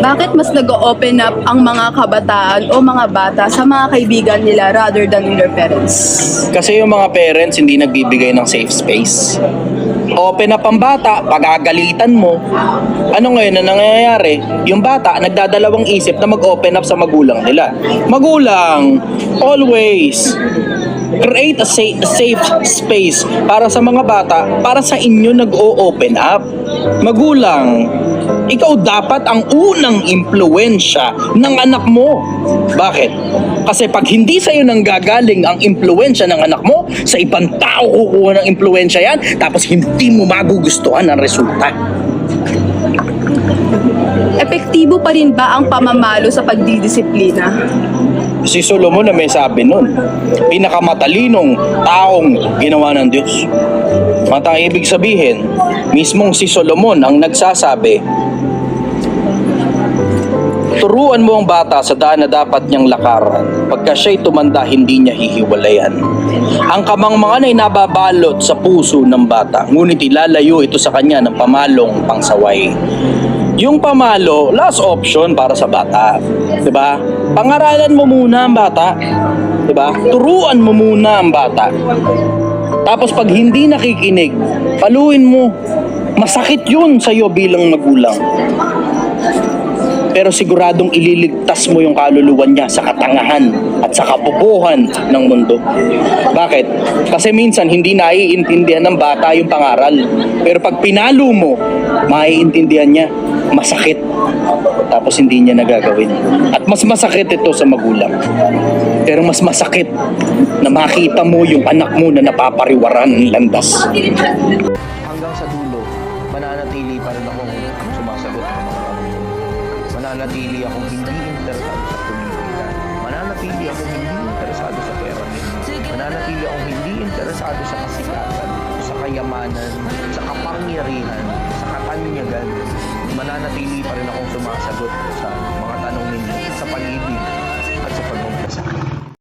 Bakit mas nag-open up ang mga kabataan o mga bata sa mga kaibigan nila rather than their parents? Kasi yung mga parents hindi nagbibigay ng safe space. Open up ang bata, pagagalitan mo. Ano ngayon na nangyayari? Yung bata nagdadalawang isip na mag-open up sa magulang nila. Magulang, always create a safe space para sa mga bata, para sa inyo nag-o-open up. Magulang, ikaw dapat ang unang impluwensya ng anak mo. Bakit? Kasi pag hindi sa'yo nang gagaling ang impluwensya ng anak mo, sa ibang tao kukuha ng impluwensya yan, tapos hindi mo magugustuhan ang resulta. Epektibo pa rin ba ang pamamalo sa pagdidisiplina? Si Solomon na may sabi nun, pinakamatalinong taong ginawa ng Diyos. Matang ibig sabihin, mismong si Solomon ang nagsasabi, turuan mo ang bata sa daan na dapat niyang lakaran. Pagka siya'y tumanda, hindi niya hihiwalayan. Ang kamangmangan ay nababalot sa puso ng bata, ngunit ilalayo ito sa kanya ng pamalong pangsaway. Yung pamalo, last option para sa bata. 'Di ba? Pangaralan mo muna ang bata. 'Di ba? Turuan mo muna ang bata. Tapos pag hindi nakikinig, paluin mo. Masakit 'yun sa iyo bilang magulang. Pero siguradong ililigtas mo yung kaluluwa niya sa katangahan at sa kabubuhan ng mundo. Bakit? Kasi minsan hindi naiintindihan ng bata yung pangaral. Pero pag pinalo mo, maiintindihan niya. Masakit. Tapos hindi niya nagagawin. At mas masakit ito sa magulang. Pero mas masakit na makita mo yung anak mo na napapariwaran ng landas. Hanggang sa dulo, mananatili pa rin akong sumasagot ng mga tanong. Mananatili akong hindi interesado sa politika. Mananatili akong hindi interesado sa pera. Mananatili akong hindi interesado sa kasikatan, sa kayamanan, sa kapangyarihan, sa katanyagan. Mananatili pa rin akong sumasagot sa